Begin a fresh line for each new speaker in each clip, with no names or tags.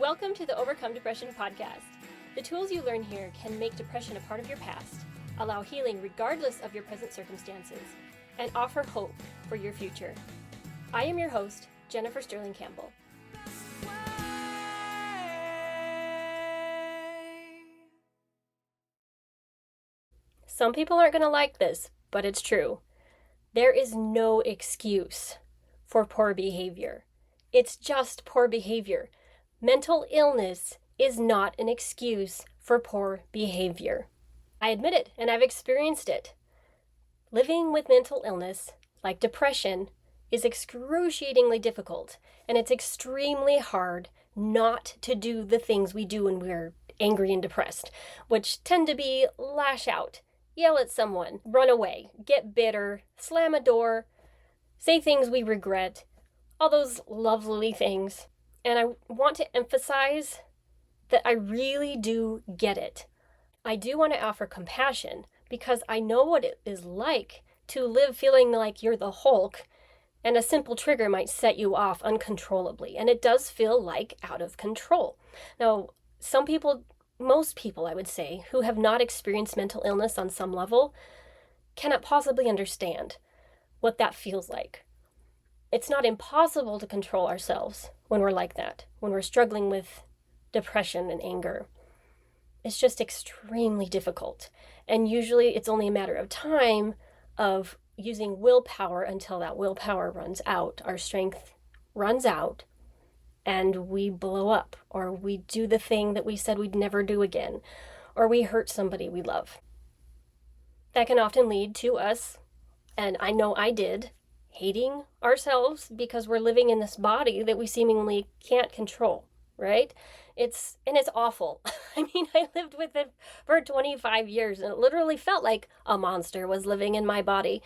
Welcome to the Overcome Depression podcast. The tools you learn here can make depression a part of your past, allow healing regardless of your present circumstances, and offer hope for your future. I am your host, Jennifer Stirling-Campbell. Some people aren't going to like this, but it's true. There is no excuse for poor behavior. It's just poor behavior. Mental illness is not an excuse for poor behavior. I admit it, and I've experienced it. Living with mental illness, like depression, is excruciatingly difficult, and it's extremely hard not to do the things we do when we're angry and depressed, which tend to be lash out, yell at someone, run away, get bitter, slam a door, say things we regret, all those lovely things. And I want to emphasize that I really do get it. I do want to offer compassion because I know what it is like to live feeling like you're the Hulk and a simple trigger might set you off uncontrollably. And it does feel like out of control. Now, most people, I would say, who have not experienced mental illness on some level cannot possibly understand what that feels like. It's not impossible to control ourselves when we're like that, when we're struggling with depression and anger. It's just extremely difficult. And usually it's only a matter of time of using willpower until that willpower runs out. Our strength runs out and we blow up, or we do the thing that we said we'd never do again, or we hurt somebody we love. That can often lead to us, and I know I did, hating ourselves because we're living in this body that we seemingly can't control, right? It's awful. I mean, I lived with it for 25 years and it literally felt like a monster was living in my body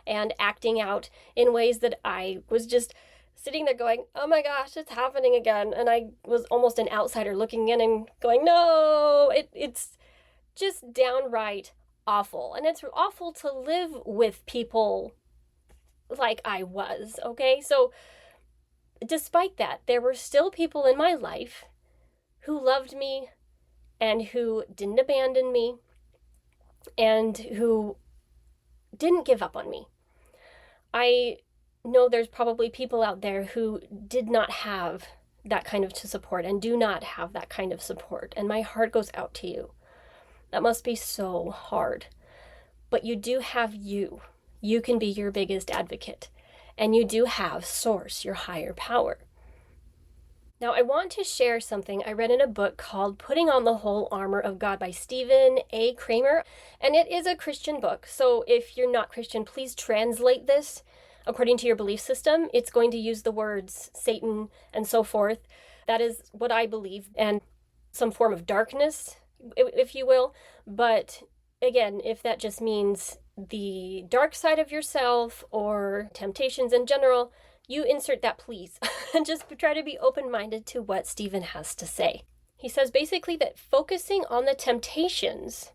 and acting out in ways that I was just sitting there going, oh my gosh, it's happening again. And I was almost an outsider looking in and going, no, it's just downright awful. And it's awful to live with people like I was, okay? So despite that, there were still people in my life who loved me and who didn't abandon me and who didn't give up on me. I know there's probably people out there who did not have that kind of support and do not have that kind of support, and my heart goes out to you. That must be so hard. But you do have you. You can be your biggest advocate, and you do have Source, your higher power. Now, I want to share something I read in a book called Putting on the Whole Armor of God by Stephen A. Kramer, and it is a Christian book. So if you're not Christian, please translate this according to your belief system. It's going to use the words Satan and so forth. That is what I believe, and some form of darkness, if you will. But again, if that just means the dark side of yourself or temptations in general, you insert that, please. And just try to be open-minded to what Stephen has to say. He says basically that focusing on the temptations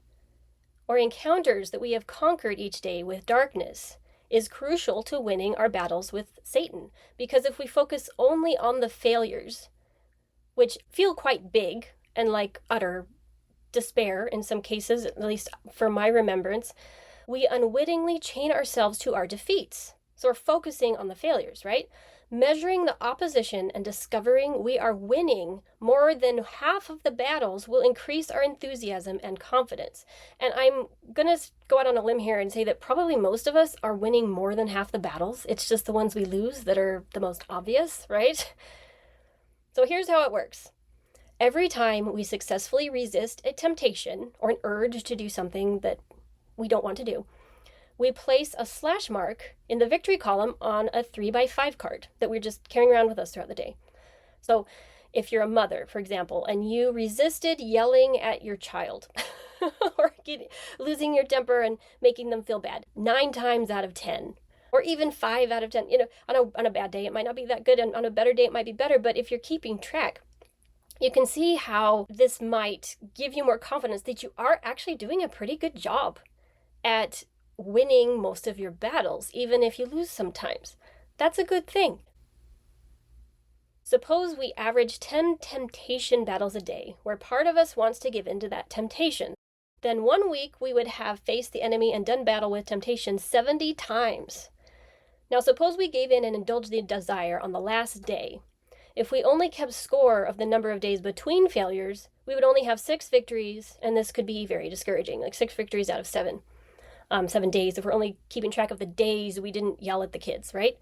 or encounters that we have conquered each day with darkness is crucial to winning our battles with Satan. Because if we focus only on the failures, which feel quite big and like utter despair in some cases, at least for my remembrance, we unwittingly chain ourselves to our defeats. So we're focusing on the failures, right? Measuring the opposition and discovering we are winning more than half of the battles will increase our enthusiasm and confidence. And I'm going to go out on a limb here and say that probably most of us are winning more than half the battles. It's just the ones we lose that are the most obvious, right? So here's how it works. Every time we successfully resist a temptation or an urge to do something that we don't want to do, we place a slash mark in the victory column on a 3x5 card that we're just carrying around with us throughout the day. So if you're a mother, for example, and you resisted yelling at your child or losing your temper and making them feel bad 9 times out of 10, or even 5 out of 10, on a bad day, it might not be that good, and on a better day, it might be better. But if you're keeping track, you can see how this might give you more confidence that you are actually doing a pretty good job at winning most of your battles, even if you lose sometimes. That's a good thing. Suppose we average 10 temptation battles a day, where part of us wants to give in to that temptation. Then 1 week we would have faced the enemy and done battle with temptation 70 times. Now suppose we gave in and indulged the desire on the last day. If we only kept score of the number of days between failures, we would only have 6 victories, and this could be very discouraging, like 6 victories out of 7. 7 days, if we're only keeping track of the days we didn't yell at the kids, right?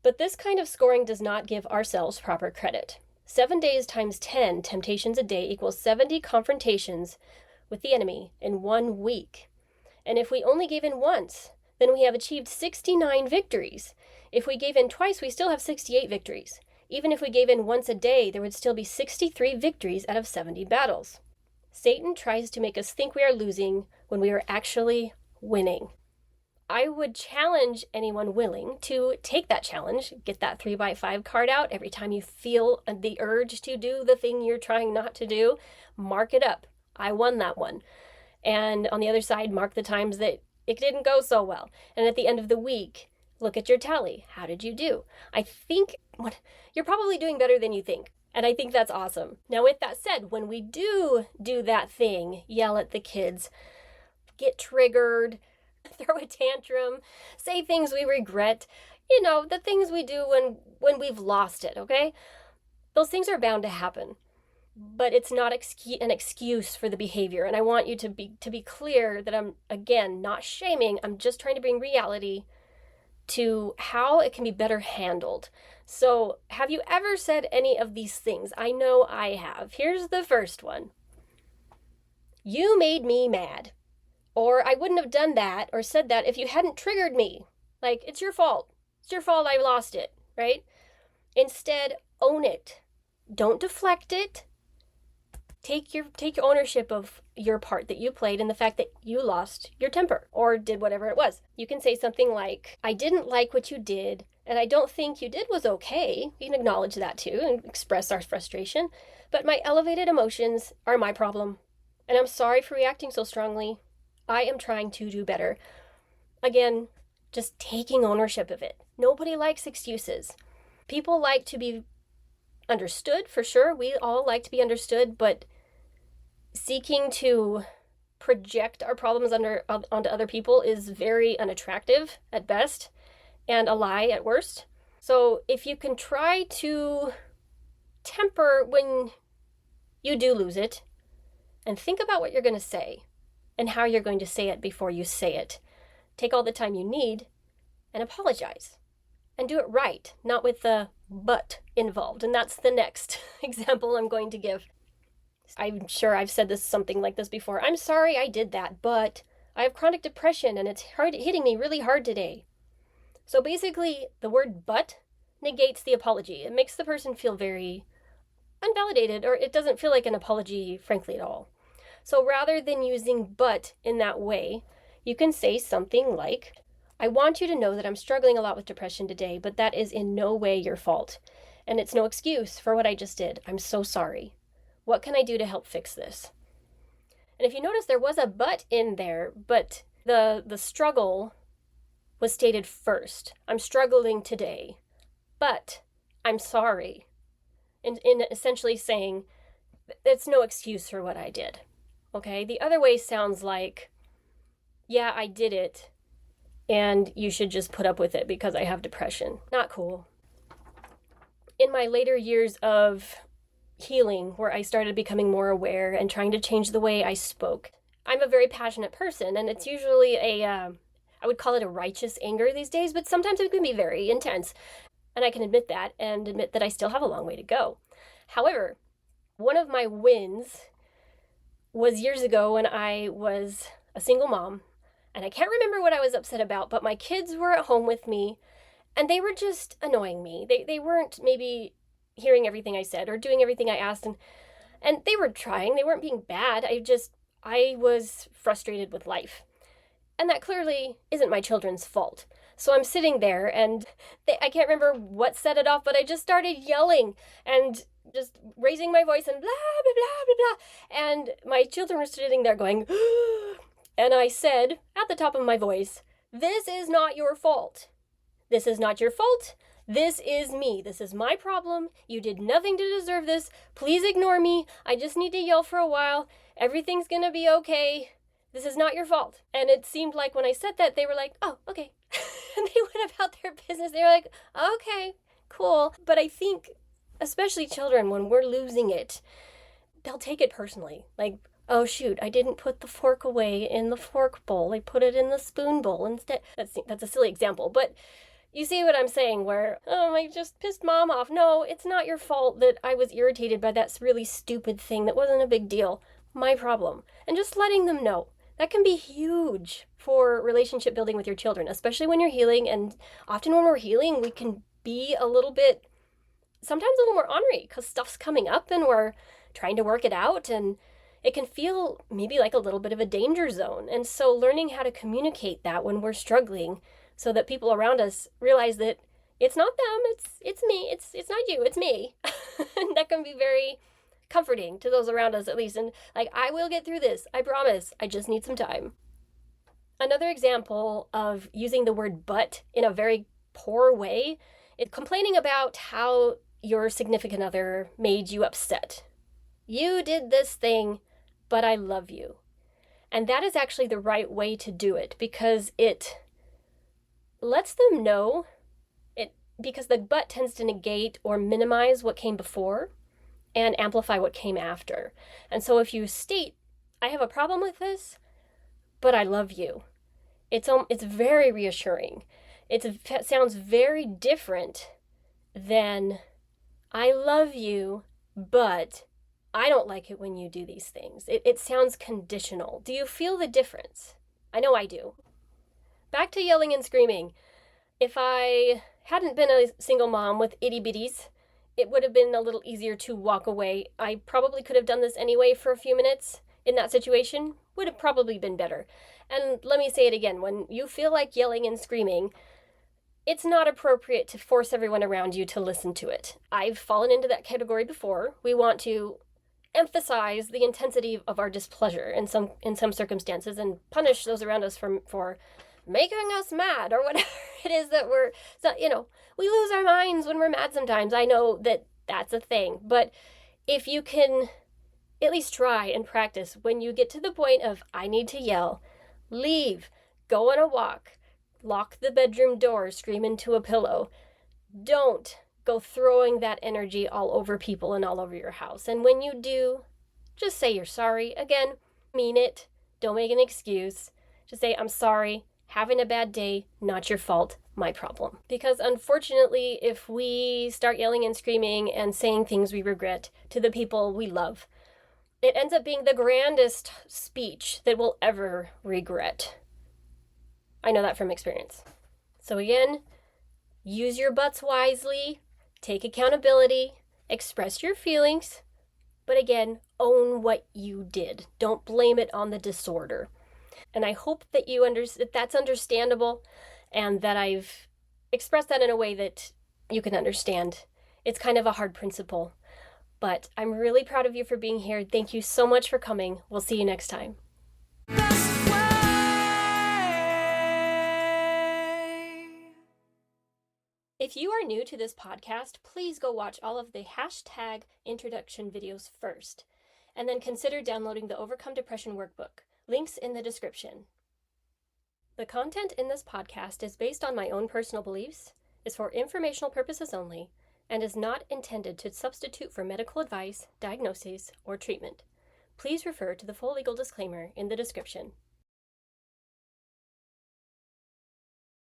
But this kind of scoring does not give ourselves proper credit. 7 days times 10 temptations a day equals 70 confrontations with the enemy in 1 week. And if we only gave in once, then we have achieved 69 victories. If we gave in twice, we still have 68 victories. Even if we gave in once a day, there would still be 63 victories out of 70 battles. Satan tries to make us think we are losing when we are actually winning. I would challenge anyone willing to take that challenge, get that 3x5 card out every time you feel the urge to do the thing you're trying not to do. Mark it up. I won that one. And on the other side, mark the times that it didn't go so well. And at the end of the week, look at your tally. How did you do? I think you're probably doing better than you think. And I think that's awesome. Now, with that said, when we do that thing, yell at the kids, get triggered, throw a tantrum, say things we regret, the things we do when we've lost it, okay? Those things are bound to happen. But it's not an excuse for the behavior. And I want you to be clear that I'm, again, not shaming. I'm just trying to bring reality to how it can be better handled. So, have you ever said any of these things? I know I have. Here's the first one. You made me mad. Or I wouldn't have done that or said that if you hadn't triggered me. Like, it's your fault. It's your fault I lost it, right? Instead, own it. Don't deflect it. Take your ownership of your part that you played in the fact that you lost your temper or did whatever it was. You can say something like, I didn't like what you did, and I don't think you did was okay. You can acknowledge that too and express our frustration. But my elevated emotions are my problem, and I'm sorry for reacting so strongly. I am trying to do better. Again, just taking ownership of it. Nobody likes excuses. People like to be understood, for sure. We all like to be understood, but seeking to project our problems onto other people is very unattractive at best and a lie at worst. So if you can try to temper when you do lose it and think about what you're going to say and how you're going to say it before you say it. Take all the time you need and apologize. And do it right, not with the but involved. And that's the next example I'm going to give. I'm sure I've said something like this before. I'm sorry I did that, but I have chronic depression and it's hitting me really hard today. So basically, the word but negates the apology. It makes the person feel very unvalidated, or it doesn't feel like an apology, frankly, at all. So rather than using but in that way, you can say something like, I want you to know that I'm struggling a lot with depression today, but that is in no way your fault. And it's no excuse for what I just did. I'm so sorry. What can I do to help fix this? And if you notice, there was a but in there, but the struggle was stated first. I'm struggling today, but I'm sorry. In essentially saying, it's no excuse for what I did. Okay, the other way sounds like, yeah, I did it, and you should just put up with it because I have depression. Not cool. In my later years of healing, where I started becoming more aware and trying to change the way I spoke, I'm a very passionate person, and it's usually I would call it a righteous anger these days, but sometimes it can be very intense. And I can admit that, and admit that I still have a long way to go. However, one of my wins was years ago when I was a single mom, and I can't remember what I was upset about, but my kids were at home with me, and they were just annoying me. They weren't maybe hearing everything I said or doing everything I asked, and they were trying. They weren't being bad. I was frustrated with life. And that clearly isn't my children's fault. So I'm sitting there, and I can't remember what set it off, but I just started yelling and just raising my voice and blah, blah, blah, blah, blah. And my children were sitting there going, and I said at the top of my voice, this is not your fault. This is not your fault. This is me. This is my problem. You did nothing to deserve this. Please ignore me. I just need to yell for a while. Everything's gonna be okay. This is not your fault. And it seemed like when I said that, they were like, oh, okay. And they went about their business. They were like, okay, cool. But I think, especially children, when we're losing it, they'll take it personally. Like, oh shoot, I didn't put the fork away in the fork bowl. I put it in the spoon bowl instead. That's a silly example, but you see what I'm saying, where, oh, I just pissed mom off. No, it's not your fault that I was irritated by that really stupid thing that wasn't a big deal. My problem. And just letting them know. That can be huge for relationship building with your children, especially when you're healing. And often when we're healing, we can be sometimes a little more ornery because stuff's coming up and we're trying to work it out, and it can feel maybe like a little bit of a danger zone. And so learning how to communicate that when we're struggling so that people around us realize that it's not them, it's me, it's not you, it's me. And that can be very comforting to those around us, at least. And like, I will get through this, I promise. I just need some time. Another example of using the word but in a very poor way is complaining about how your significant other made you upset. You did this thing, but I love you. And that is actually the right way to do it, because it lets them know because the but tends to negate or minimize what came before and amplify what came after. And so if you state, I have a problem with this, but I love you, it's very reassuring. It sounds very different than, I love you, but I don't like it when you do these things. It sounds conditional. Do you feel the difference? I know I do. Back to yelling and screaming. If I hadn't been a single mom with itty bitties, it would have been a little easier to walk away. I probably could have done this anyway for a few minutes in that situation. Would have probably been better. And let me say it again. When you feel like yelling and screaming, it's not appropriate to force everyone around you to listen to it. I've fallen into that category before. We want to emphasize the intensity of our displeasure in some circumstances and punish those around us for making us mad or whatever it is that we lose our minds when we're mad sometimes. I know that that's a thing, but if you can at least try and practice, when you get to the point of, I need to yell, leave, go on a walk, lock the bedroom door, scream into a pillow. Don't go throwing that energy all over people and all over your house. And when you do, just say you're sorry. Again, mean it. Don't make an excuse. Just say, I'm sorry, having a bad day, not your fault, my problem. Because unfortunately, if we start yelling and screaming and saying things we regret to the people we love, it ends up being the grandest speech that we'll ever regret. I know that from experience. So again, use your buts wisely, take accountability, express your feelings, but again, own what you did. Don't blame it on the disorder. And I hope that that's understandable and that I've expressed that in a way that you can understand. It's kind of a hard principle, but I'm really proud of you for being here. Thank you so much for coming. We'll see you next time. If you are new to this podcast, please go watch all of the hashtag introduction videos first, and then consider downloading the Overcome Depression workbook. Links in the description. The content in this podcast is based on my own personal beliefs, is for informational purposes only, and is not intended to substitute for medical advice, diagnosis, or treatment. Please refer to the full legal disclaimer in the description.